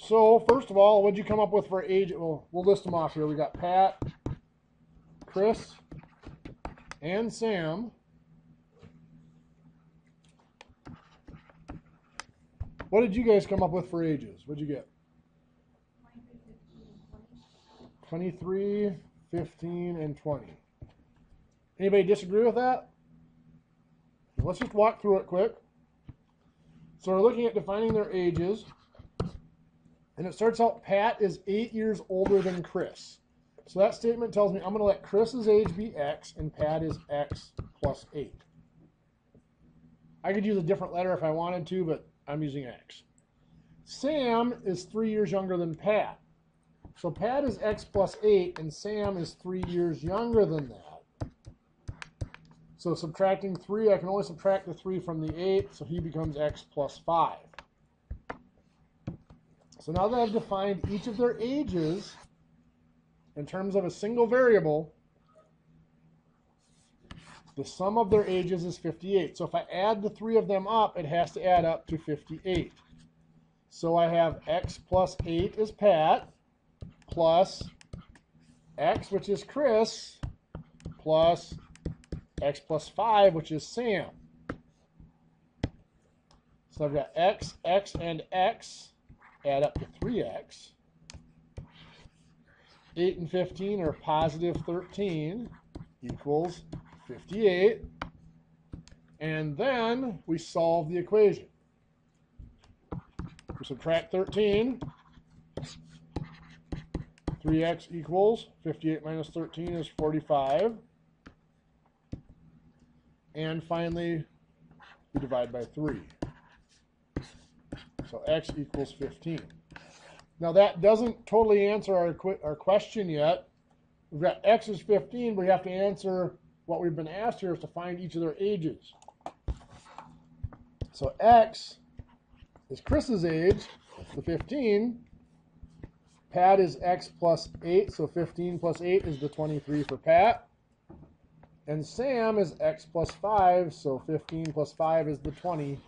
So first of all, what'd you come up with for age? Well, we'll list them off here. We got Pat, Chris, and Sam. What did you guys come up with for ages? What'd you get? 23, 15, and 20. Anybody disagree with that? Let's just walk through it quick. So we're looking at defining their ages. And it starts out, Pat is 8 years older than Chris. So that statement tells me I'm going to let Chris's age be X and Pat is X plus 8. I could use a different letter if I wanted to, but I'm using X. Sam is 3 years younger than Pat. So Pat is X plus 8 and Sam is 3 years younger than that. So subtracting 3, I can only subtract the 3 from the 8, so he becomes X plus 5. So now that I've defined each of their ages in terms of a single variable, the sum of their ages is 58. So if I add the 3 of them up, it has to add up to 58. So I have X plus 8 is Pat, plus X, which is Chris, plus X plus 5, which is Sam. So I've got X, X, and X add up to 3X. 8 and 15 are positive 13 equals 58. And then we solve the equation. We subtract 13. 3x equals 58 minus 13 is 45. And finally, we divide by 3. So x equals 15. Now that doesn't totally answer our question yet. We've got x is 15, but we have to answer what we've been asked here is to find each of their ages. So x is Chris's age, the 15. Pat is x plus 8, so 15 plus 8 is the 23 for Pat. And Sam is x plus 5, so 15 plus 5 is the 20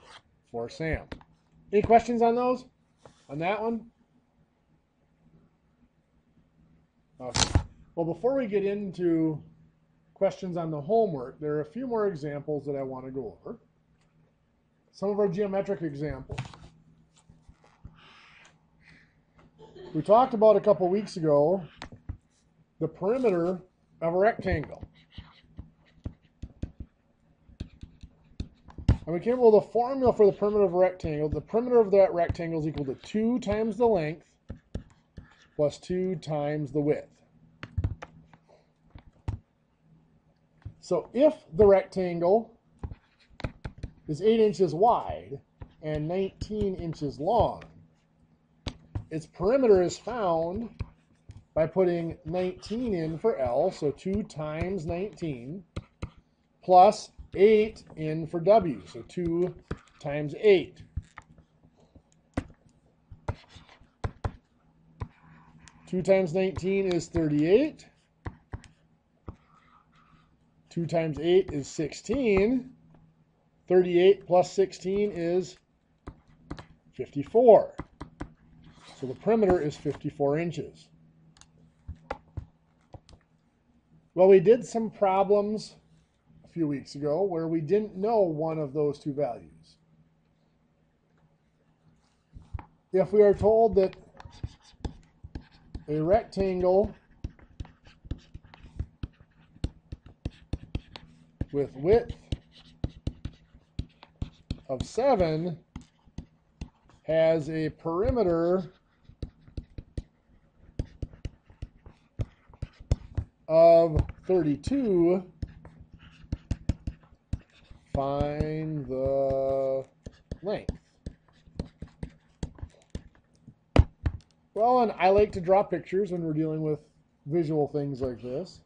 for Sam. Any questions on those? On that one? Okay. Well, before we get into questions on the homework, there are a few more examples that I want to go over. Some of our geometric examples. We talked about a couple weeks ago the perimeter of a rectangle. And we came up with a formula for the perimeter of a rectangle. The perimeter of that rectangle is equal to 2 times the length plus 2 times the width. So if the rectangle is 8 inches wide and 19 inches long, its perimeter is found by putting 19 in for L, so 2 times 19, plus 8 in for W, so 2 times 8. Two times 19 is 38. 2 times 8 is 16. 38 plus 16 is 54. So the perimeter is 54 inches. Well, we did some problems a few weeks ago where we didn't know one of those two values. If we are told that a rectangle with width of 7 has a perimeter of 32, find the length. Well, and I like to draw pictures when we're dealing with visual things like this.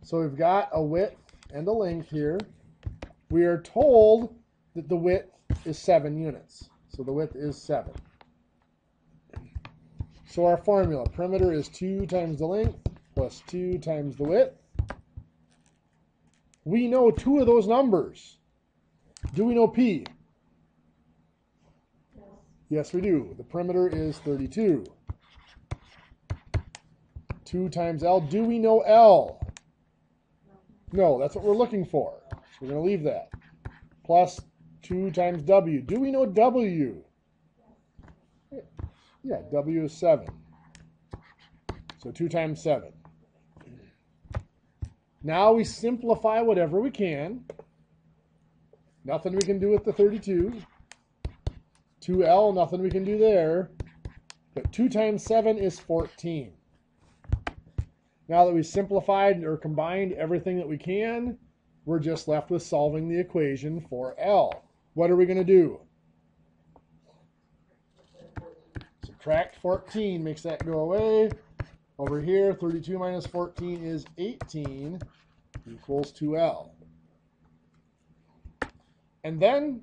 So we've got a width and a length here. We are told that the width is 7 units. So the width is 7. So our formula, perimeter is 2 times the length plus 2 times the width. We know 2 of those numbers. Do we know P? Yes, we do. The perimeter is 32. 2 times L. Do we know L? No, that's what we're looking for. We're going to leave that. Plus 2 times W. Do we know W? Yeah, W is 7. So 2 times 7. Now we simplify whatever we can. Nothing we can do with the 32. 2L, nothing we can do there. But 2 times 7 is 14. Now that we've simplified or combined everything that we can, we're just left with solving the equation for L. What are we going to do? Subtract 14 makes that go away. Over here, 32 minus 14 is 18 equals 2L. And then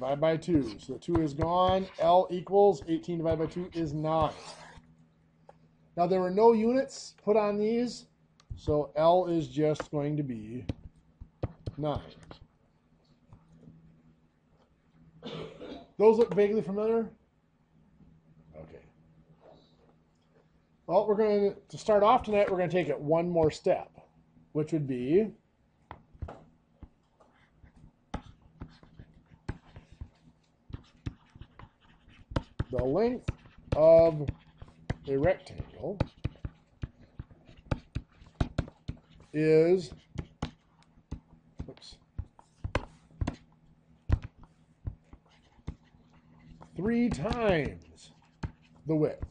divide by 2. So 2 is gone. L equals 18 divided by 2 is 9. Now there were no units put on these, so L is just going to be 9. Those look vaguely familiar? Okay. Well, we're going to start off tonight, we're going to take it one more step, which would be the length of a rectangle is 3 times the width.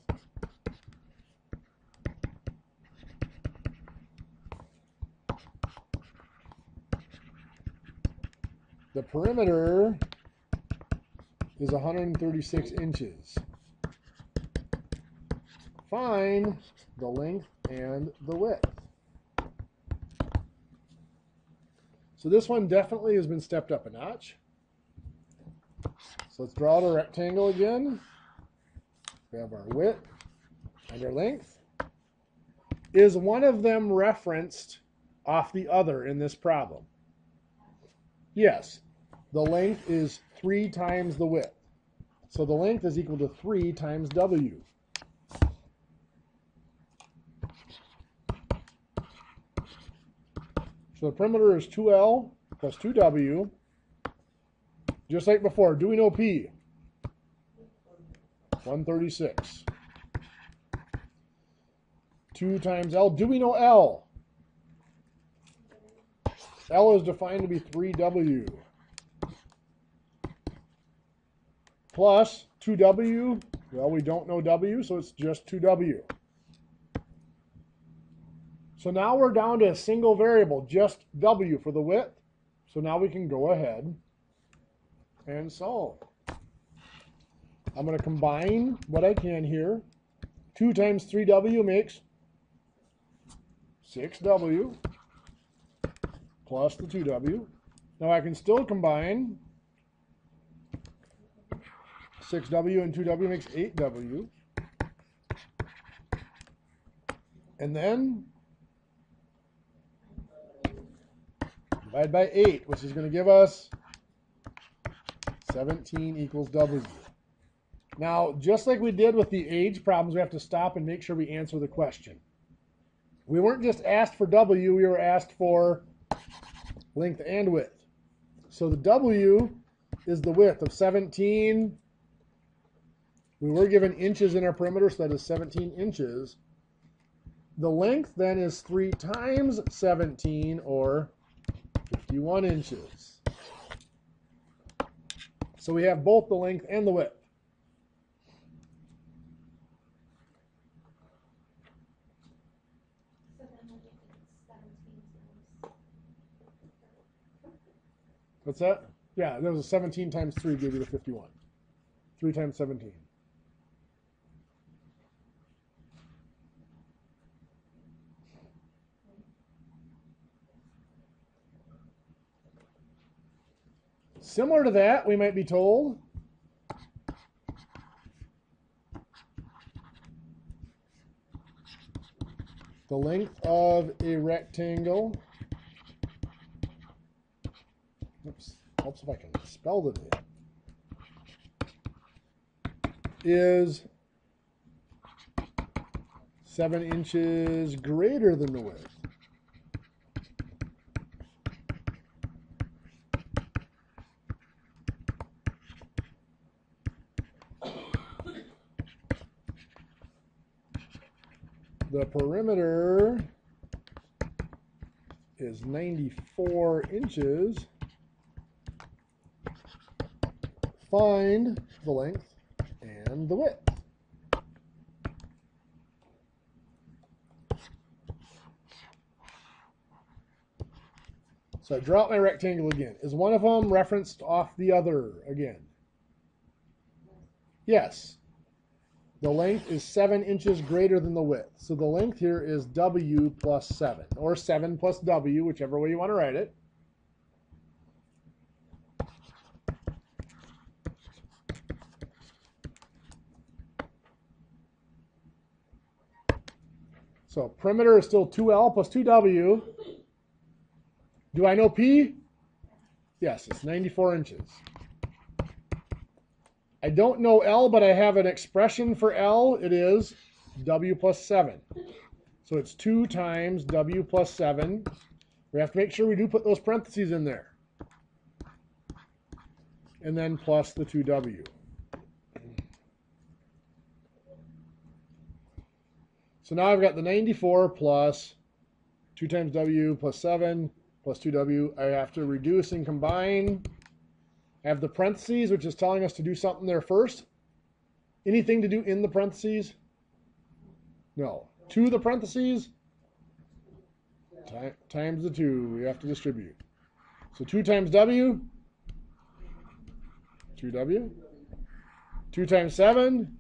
The perimeter is 136 inches. Find the length and the width. So this one definitely has been stepped up a notch. So let's draw out a rectangle again. We have our width and our length. Is one of them referenced off the other in this problem? Yes. The length is 3 times the width. So the length is equal to 3 times W. So the perimeter is 2L plus 2W. Just like before, do we know P? 136. 2 times L. Do we know L? L is defined to be 3W. Plus 2W. Well, we don't know W, so it's just 2W. So now we're down to a single variable, just W for the width. So now we can go ahead and solve. I'm going to combine what I can here. 2 times 3W makes 6W plus the 2W. Now I can still combine 6W and 2W makes 8W. And then divide by 8, which is going to give us 17 equals W. Now, just like we did with the age problems, we have to stop and make sure we answer the question. We weren't just asked for W, we were asked for length and width. So the W is the width of 17. We were given inches in our perimeter, so that is 17 inches. The length then is 3 times 17, or 51 inches. So we have both the length and the width. So then we'll get 17 times. What's that? Yeah, there was a 17 times 3 gave you the 51. 3 times 17. Similar to that, we might be told the length of a rectangle helps if I can spell the name, is 7 inches greater than the width. The perimeter is 94 inches. Find the length and the width. So I draw out my rectangle again. Is one of them referenced off the other again? Yes. The length is 7 inches greater than the width. So the length here is W plus 7, or 7 plus W, whichever way you want to write it. So perimeter is still 2L plus 2W. Do I know P? Yes, it's 94 inches. I don't know L, but I have an expression for L. It is W plus 7. So it's 2 times W plus 7. We have to make sure we do put those parentheses in there. And then plus the 2W. So now I've got the 94 plus 2 times W plus 7 plus 2W. I have to reduce and combine. I have the parentheses, which is telling us to do something there first. Anything to do in the parentheses? No. To the parentheses times the 2. We have to distribute. So 2 times W, 2W. 2 times 7,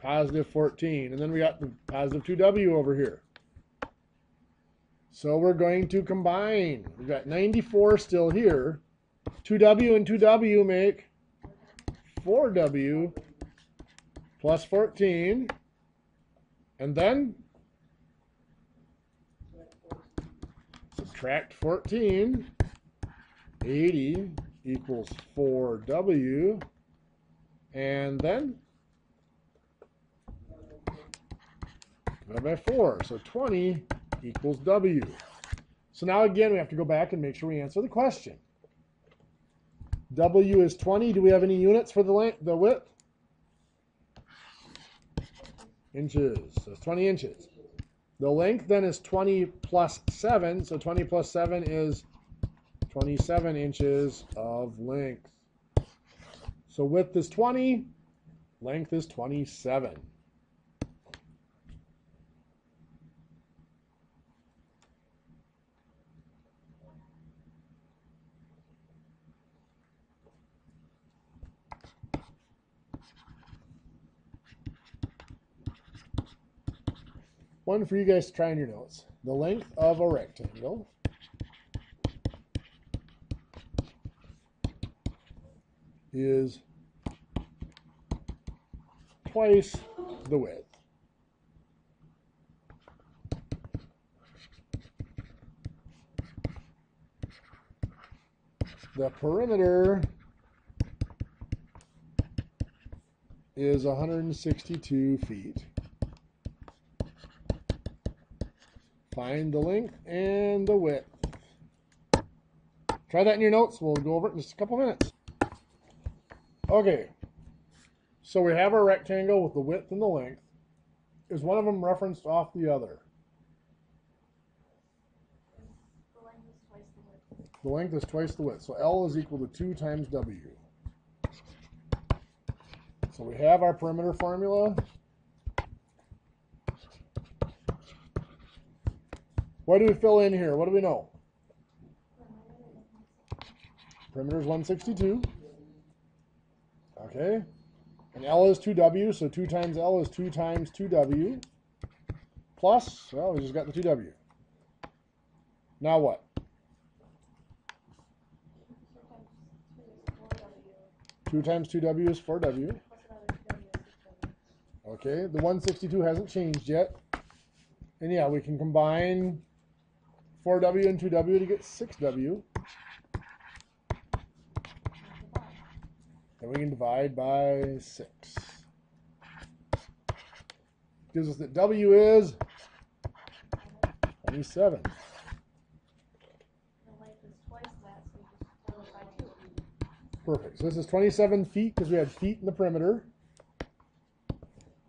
positive 14. And then we got the positive 2W over here. So we're going to combine. We've got 94 still here. 2W and 2W make 4W plus 14. And then subtract 14. 80 equals 4W. And then divided by 4. So 20 equals W. So now again, we have to go back and make sure we answer the question. W is 20. Do we have any units for the length, the width? Inches. So it's 20 inches. The length then is 20 plus 7. So 20 plus 7 is 27 inches of length. So width is 20. Length is 27. One for you guys to try in your notes. The length of a rectangle is twice the width. The perimeter is 162 feet. Find the length and the width. Try that in your notes. We'll go over it in just a couple minutes. Okay, so we have our rectangle with the width and the length. Is one of them referenced off the other? The length is twice the width. The length is twice the width. So L is equal to 2 times W. So we have our perimeter formula. What do we fill in here? What do we know? Perimeter is 162. Okay. And L is 2W, so 2 times L is 2 times 2W. Plus, well, we just got the 2W. Now what? 2 times 2W is 4W. Okay, the 162 hasn't changed yet. And yeah, we can combine 4W and 2W to get 6W. Then we can divide by 6. Gives us that W is 27. The length is twice that, so you just multiply by 2. Perfect. So this is 27 feet because we had feet in the perimeter.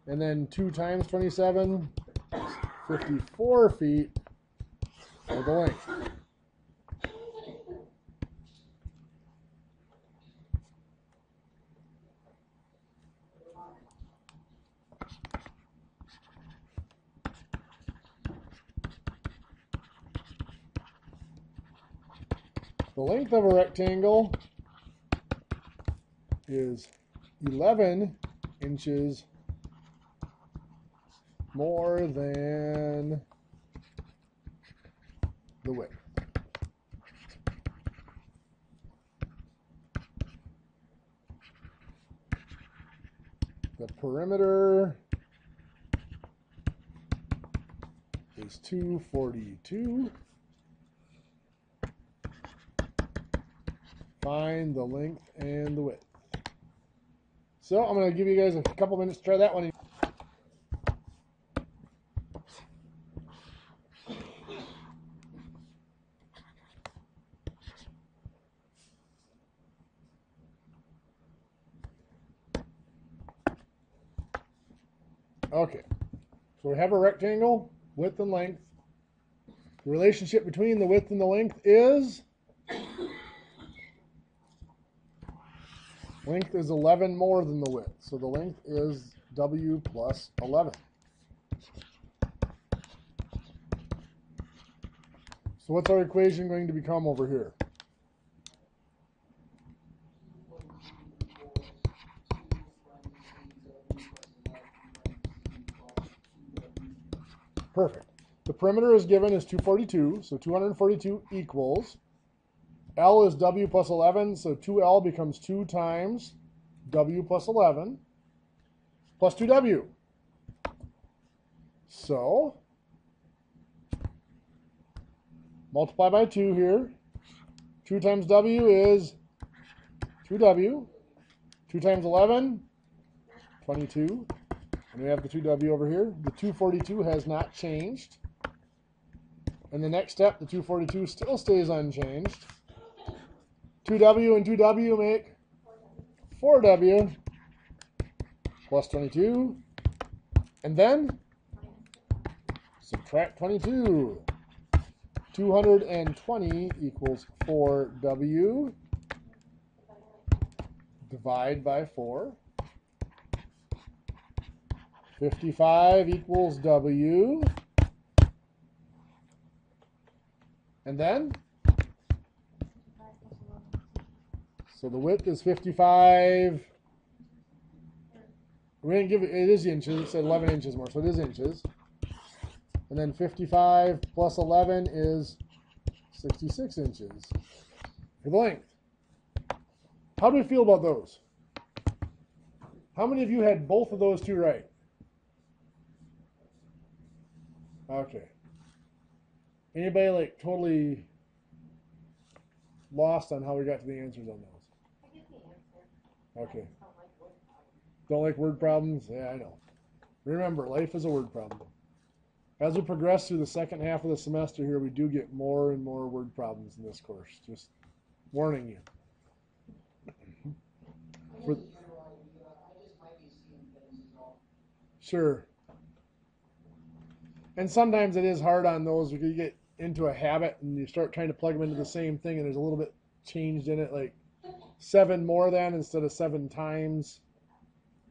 And then 2 times 27 is 54 feet for the length. The length of a rectangle is 11 inches more than the width. The perimeter is 242. Find the length and the width. So I'm going to give you guys a couple minutes to try that one. Okay, so we have a rectangle, width and length. The relationship between the width and the length is length is 11 more than the width. So the length is W plus 11. So what's our equation going to become over here? Perfect. The perimeter is given as 242, so 242 equals, L is W plus 11, so 2L becomes 2 times W plus 11 plus 2W. So, multiply by 2 here. 2 times W is 2W. 2 times 11, 22. And we have the 2W over here. The 242 has not changed. And the next step, the 242 still stays unchanged. 2W and 2W make 4W plus 22. And then subtract 22. 220 equals 4W. Divide by 4. 55 equals W. And then? So the width is 55. We didn't give it, it is inches. It said 11 inches more, so it is inches. And then 55 plus 11 is 66 inches for the length. How do we feel about those? How many of you had both of those two right? Okay. Anybody like totally lost on how we got to the answers on those? I get the answer. Okay. Don't like word problems? Yeah, I know. Remember, life is a word problem. As we progress through the second half of the semester here, we do get more and more word problems in this course. Just warning you. Sure. And sometimes it is hard on those because you get into a habit and you start trying to plug them into the same thing and there's a little bit changed in it, like 7 more than instead of 7 times,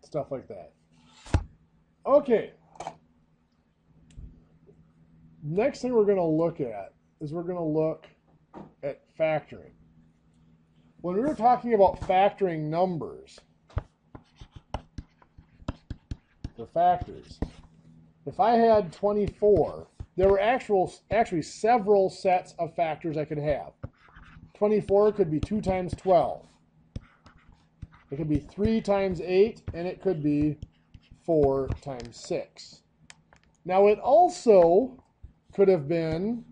stuff like that. Okay. Next thing we're going to look at is we're going to look at factoring. When we were talking about factoring numbers, the factors, if I had 24, there were actually several sets of factors I could have. 24 could be 2 times 12. It could be 3 times 8, and it could be 4 times 6. Now it also could have been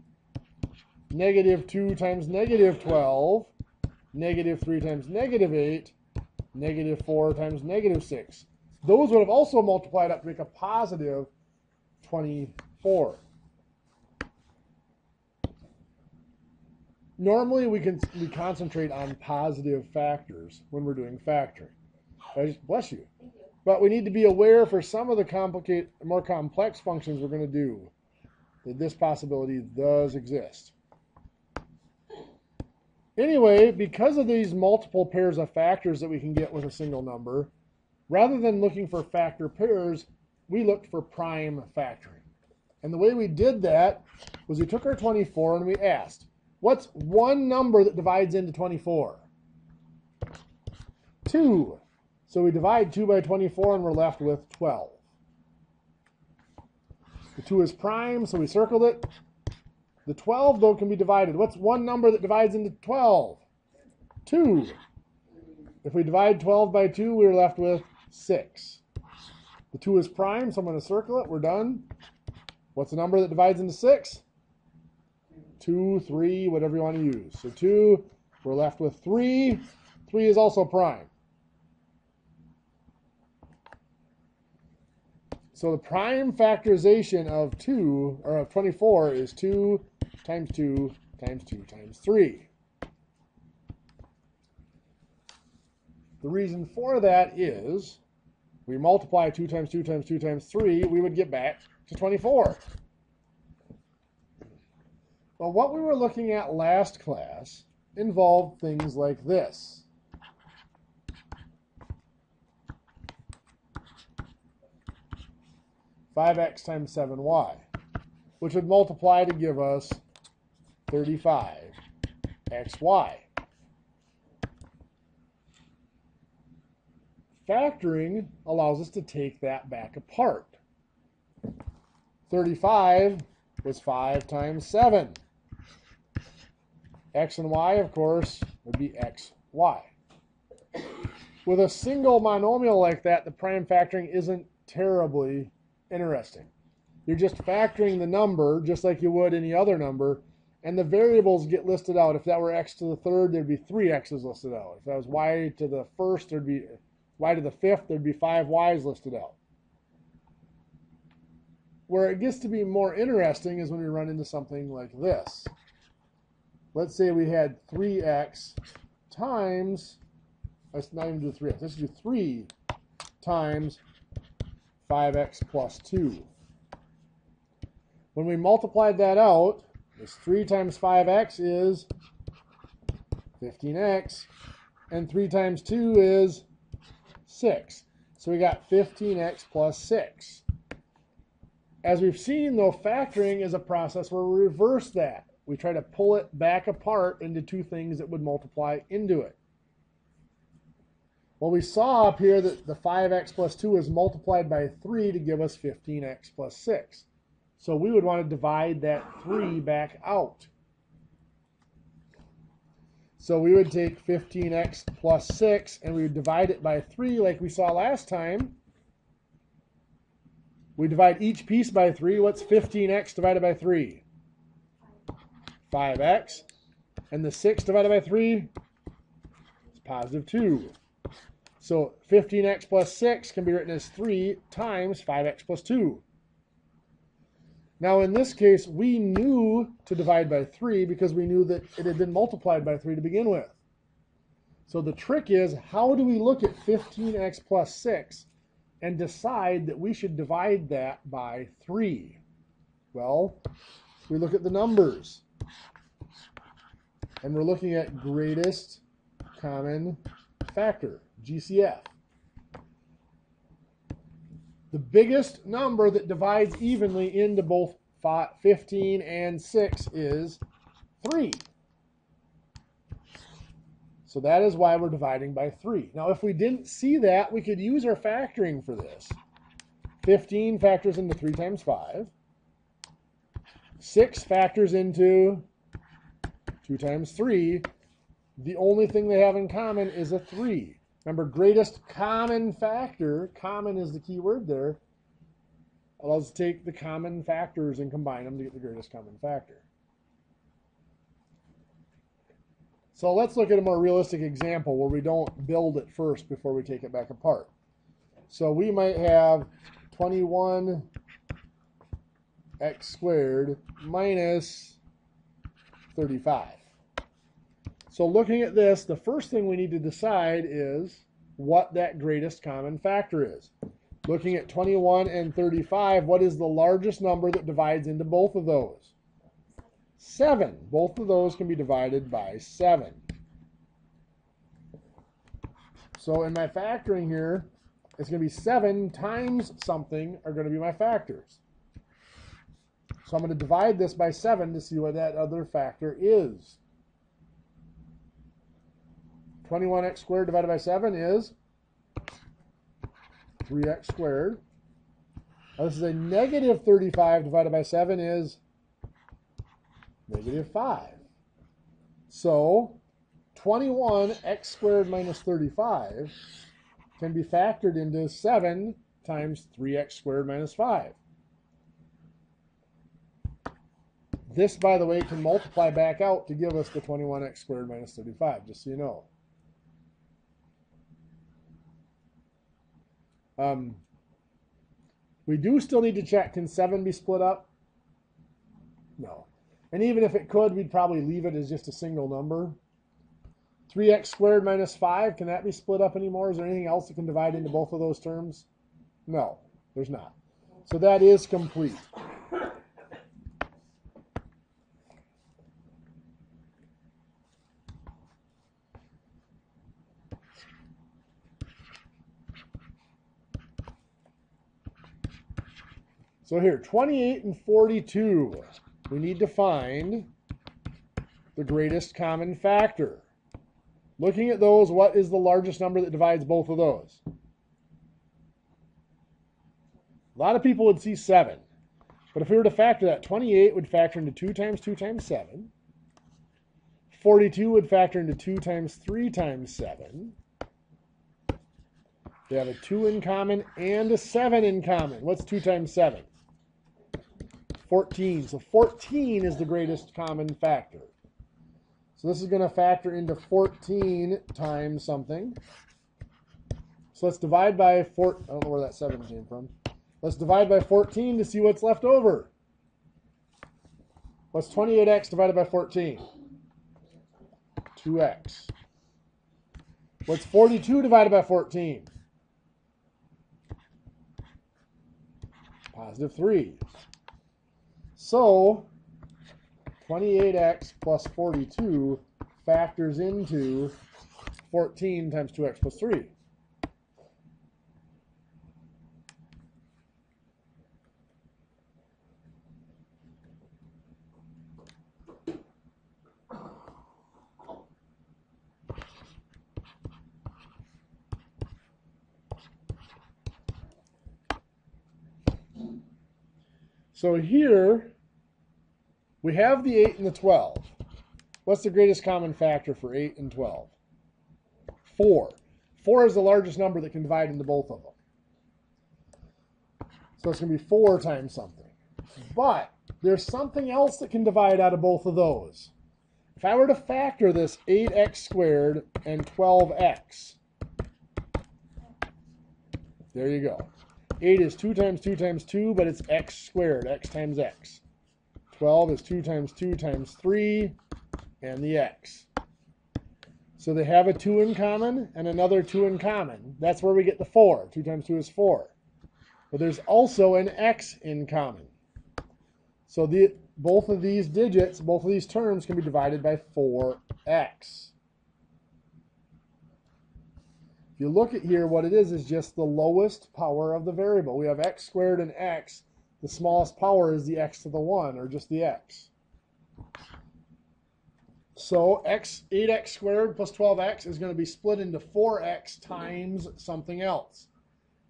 negative 2 times negative 12, negative 3 times negative 8, negative 4 times negative 6. Those would have also multiplied up to make a positive 24. Normally we concentrate on positive factors when we're doing factoring. Bless you. Thank you. But we need to be aware for some of the more complex functions we're going to do that this possibility does exist. Anyway, because of these multiple pairs of factors that we can get with a single number, rather than looking for factor pairs, we looked for prime factoring. And the way we did that was we took our 24 and we asked, what's one number that divides into 24? 2. So we divide 2 by 24 and we're left with 12. The 2 is prime, so we circled it. The 12, though, can be divided. What's one number that divides into 12? 2. If we divide 12 by 2, we're left with 6. The 2 is prime, so I'm going to circle it. We're done. What's the number that divides into 6? 2, 3, whatever you want to use. So 2, we're left with 3. 3 is also prime. So the prime factorization of 2, or of 24, is 2 times 2 times 2 times 3. The reason for that is we multiply 2 times 2 times 2 times 3, we would get back to 24. Well, what we were looking at last class involved things like this. 5x times 7y, which would multiply to give us 35xy. Factoring allows us to take that back apart. 35 was 5 times 7. X and y, of course, would be xy. With a single monomial like that, the prime factoring isn't terribly interesting. You're just factoring the number just like you would any other number, and the variables get listed out. If that were x to the third, there'd be 3 x's listed out. If that was y to the first, there'd be y to the fifth, there'd be 5 y's listed out. Where it gets to be more interesting is when we run into something like this. Let's say we had 3x times, let's not even do 3x, let's do 3 times 5x plus 2. When we multiplied that out, this 3 times 5x is 15x, and 3 times 2 is 6. So we got 15x plus 6. As we've seen, though, factoring is a process where we reverse that. We try to pull it back apart into two things that would multiply into it. Well, we saw up here that the 5x plus 2 is multiplied by 3 to give us 15x plus 6. So we would want to divide that 3 back out. So we would take 15x plus 6 and we would divide it by 3 like we saw last time. We divide each piece by 3. What's 15x divided by 3? 5x. And the 6 divided by 3 is positive 2. So 15x plus 6 can be written as 3 times 5x plus 2. Now in this case, we knew to divide by 3 because we knew that it had been multiplied by 3 to begin with. So the trick is, how do we look at 15x plus 6 and decide that we should divide that by 3? Well, we look at the numbers. And we're looking at greatest common factor, GCF. The biggest number that divides evenly into both 15 and 6 is 3. So that is why we're dividing by 3. Now, if we didn't see that, we could use our factoring for this. 15 factors into 3 times 5. 6 factors into 2 times 3. The only thing they have in common is a 3. Remember, greatest common factor, common is the key word there, allows us to take the common factors and combine them to get the greatest common factor. So let's look at a more realistic example where we don't build it first before we take it back apart. So we might have 21x squared minus 35. So looking at this, the first thing we need to decide is what that greatest common factor is. Looking at 21 and 35, what is the largest number that divides into both of those? 7. Both of those can be divided by 7. So in my factoring here, it's going to be 7 times something are going to be my factors. So I'm going to divide this by 7 to see what that other factor is. 21x squared divided by 7 is 3x squared. Now this is a negative 35 divided by 7 is negative 5. So 21x squared minus 35 can be factored into 7 times 3x squared minus 5. This, by the way, can multiply back out to give us the 21x squared minus 35, just so you know. We do still need to check, can 7 be split up? No. And even if it could, we'd probably leave it as just a single number. 3x squared minus 5, can that be split up anymore? Is there anything else that can divide into both of those terms? No, there's not. So that is complete. So here, 28 and 42, we need to find the greatest common factor. Looking at those, what is the largest number that divides both of those? A lot of people would see 7. But if we were to factor that, 28 would factor into 2 times 2 times 7. 42 would factor into 2 times 3 times 7. They have a 2 in common and a 7 in common. What's 2 times 7? 14. So 14 is the greatest common factor. So this is going to factor into 14 times something. So let's divide by 4. I don't know where that 7 came from. Let's divide by 14 to see what's left over. What's 28x divided by 14? 2x. What's 42 divided by 14? Positive 3. So 28x plus 42 factors into 14 times 2x plus 3. So here we have the 8 and the 12. What's the greatest common factor for 8 and 12? 4. 4 is the largest number that can divide into both of them. So it's going to be 4 times something. But there's something else that can divide out of both of those. If I were to factor this 8x squared and 12x, there you go. 8 is 2 times 2 times 2, but it's x squared, x times x. 12 is 2 times 2 times 3, and the x. So they have a 2 in common and another 2 in common. That's where we get the 4. 2 times 2 is 4. But there's also an x in common. So both of these digits, both of these terms can be divided by 4x. If you look at here, what it is just the lowest power of the variable. We have x squared and x. The smallest power is the x to the 1, or just the x. So 8x squared plus 12x is going to be split into 4x times something else.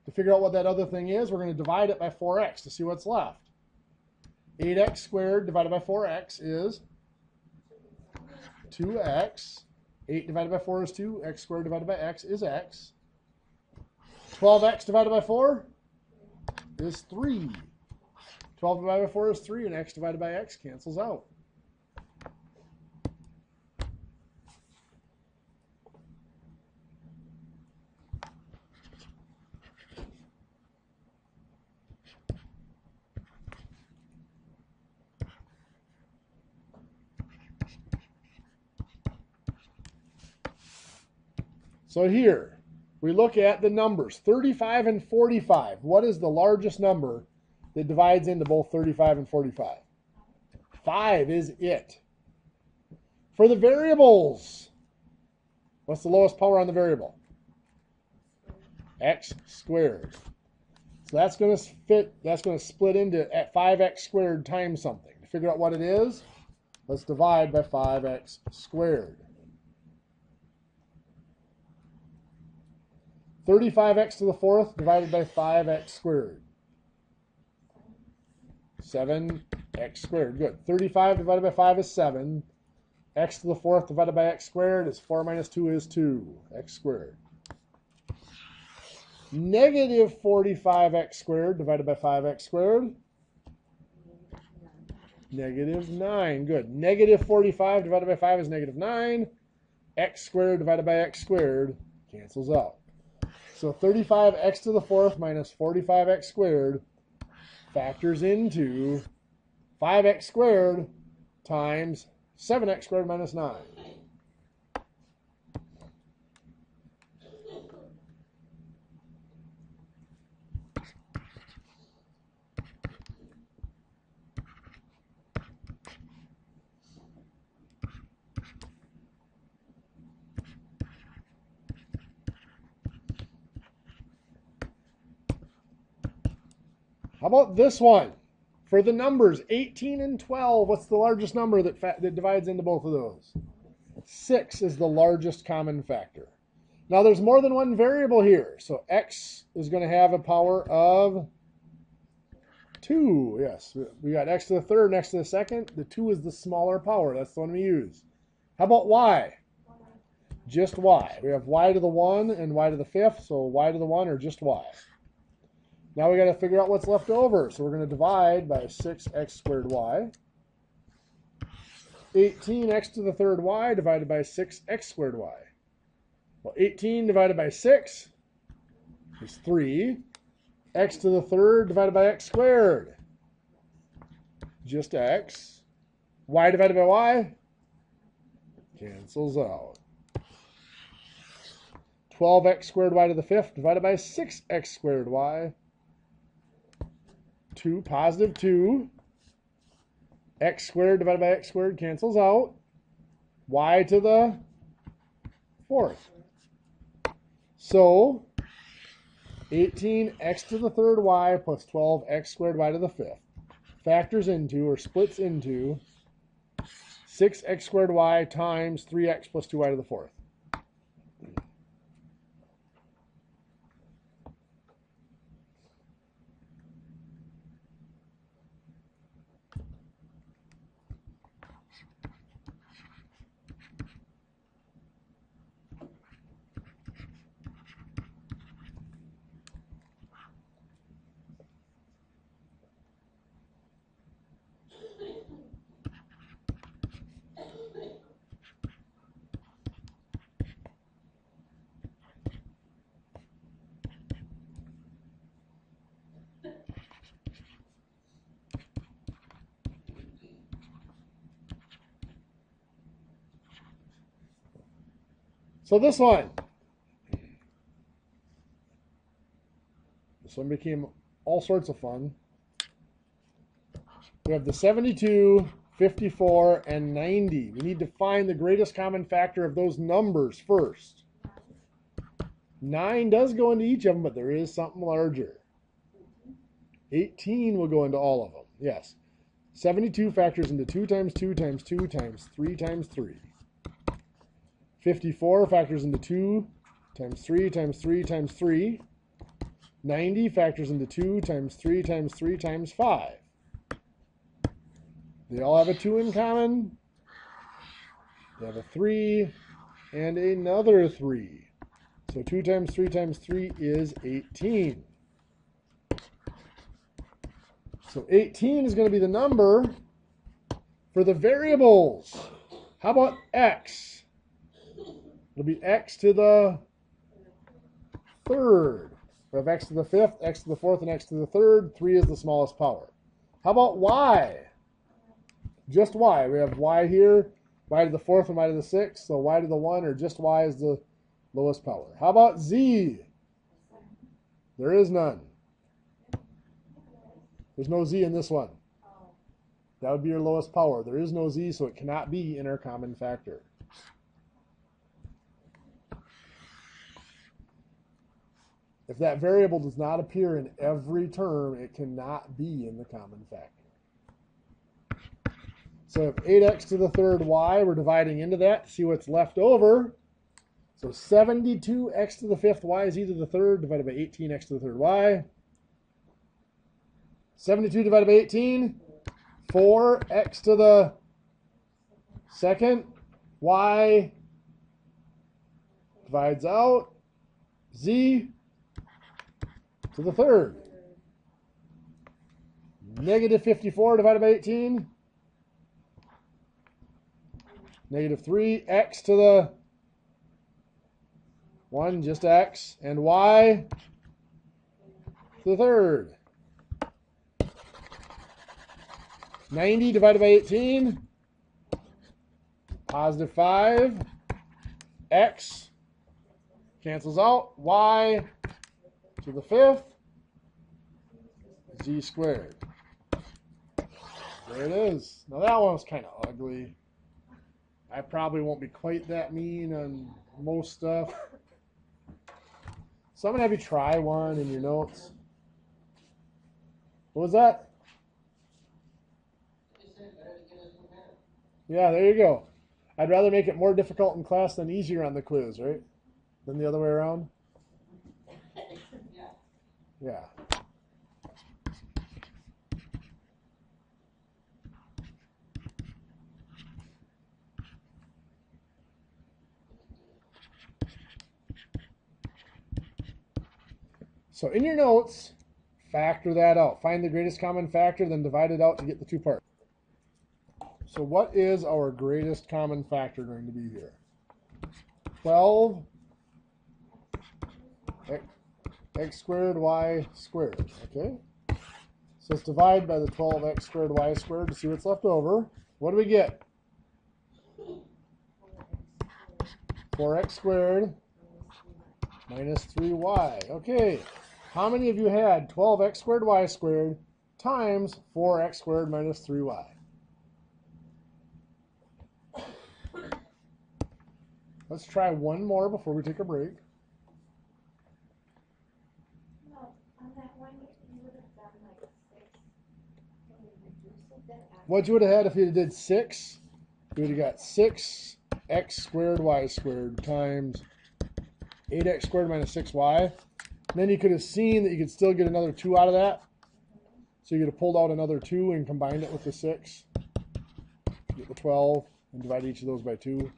To figure out what that other thing is, we're going to divide it by 4x to see what's left. 8x squared divided by 4x is 2x. 8 divided by 4 is 2. X squared divided by x is x. 12x divided by 4 is 3. 12 divided by 4 is 3, and x divided by x cancels out. So here, we look at the numbers, 35 and 45. What is the largest number that divides into both 35 and 45? 5 is it. For the variables, what's the lowest power on the variable? X squared. So that's going to split into at 5x squared times something. To figure out what it is, let's divide by 5x squared. 35x to the fourth divided by 5x squared. 7x squared. Good. 35 divided by 5 is 7. X to the fourth divided by x squared is 4 minus 2 is 2. X squared. Negative 45x squared divided by 5x squared. Negative 9. Good. Negative 45 divided by 5 is negative 9. X squared divided by x squared cancels out. So 35x to the fourth minus 45x squared factors into 5x squared times 7x squared minus 9. How about this one? For the numbers 18 and 12, what's the largest number that divides into both of those? 6 is the largest common factor. Now there's more than one variable here, so x is going to have a power of 2. Yes, we got x to the third and x to the second. The 2 is the smaller power. That's the one we use. How about y? Just y. We have y to the 1 and y to the fifth, so y to the 1 or just y. Now we got to figure out what's left over. So we're going to divide by 6x squared y. 18x to the third y divided by 6x squared y. Well, 18 divided by 6 is 3. X to the third divided by x squared. Just x. Y divided by y cancels out. 12x squared y to the fifth divided by 6x squared y. 2, positive 2. X squared divided by x squared cancels out. Y to the fourth. So 18x to the third y plus 12x squared y to the fifth factors into or splits into 6x squared y times 3x plus 2y to the fourth. So this one became all sorts of fun. We have the 72, 54, and 90. We need to find the greatest common factor of those numbers first. 9 does go into each of them, but there is something larger. 18 will go into all of them. Yes. 72 factors into 2 times 2 times 2 times 3 times 3. 54 factors into 2 times 3 times 3 times 3. 90 factors into 2 times 3 times 3 times 5. They all have a 2 in common. They have a 3 and another 3. So 2 times 3 times 3 is 18. So 18 is going to be the number for the variables. How about x? It'll be x to the third. We have x to the fifth, x to the fourth, and x to the third. 3 is the smallest power. How about y? Just y. We have y here, y to the fourth and y to the sixth. So y to the 1 or just y is the Lowest power. How about Z? There is none. There's no Z in this one. That would be your lowest power. There is no Z, so it cannot be in our common factor. If that variable does not appear in every term, it cannot be in the common factor. So if 8x to the third y, we're dividing into that to see what's left over. So 72x to the fifth y z to the third divided by 18x to the third y. 72 divided by 18, 4x to the second y divides out z to the third. Negative 54 divided by 18. Negative 3x to the 1, just x, and y to the third. 90 divided by 18. Positive 5. X cancels out. Y to the fifth. Z squared. There it is. Now that one was kind of ugly. I probably won't be quite that mean on most stuff. So I'm going to have you try one in your notes. What was that? Yeah, there you go. I'd rather make it more difficult in class than easier on the quiz, right? Than the other way around? Yeah. So in your notes, factor that out. Find the greatest common factor, then divide it out to get the two parts. So what is our greatest common factor going to be here? 12 x squared y squared, okay? So let's divide by the 12x squared y squared to see what's left over. What do we get? 4x squared minus 3y. Okay, how many of you had 12x squared y squared times 4x squared minus 3y? Let's try one more before we take a break. No, on that one, you would have done like 6. Can you reduce it then? What you would have had if you did 6, you would have got 6x squared y squared times 8x squared minus 6y. And then you could have seen that you could still get another 2 out of that. So you could have pulled out another 2 and combined it with the 6. Get the 12 and divide each of those by 2.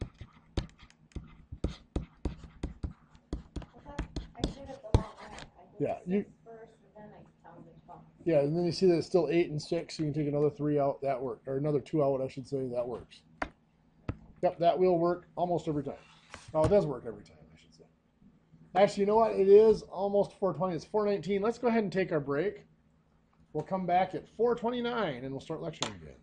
Yeah, yeah, and then you see that it's still 8 and 6, so you can take another 3 out. That works, or another 2 out, I should say. That works. Yep, that will work almost every time. Oh, it does work every time, I should say. Actually, you know what? It is almost 4:20. It's 4:19. Let's go ahead and take our break. We'll come back at 4:29, and we'll start lecturing again.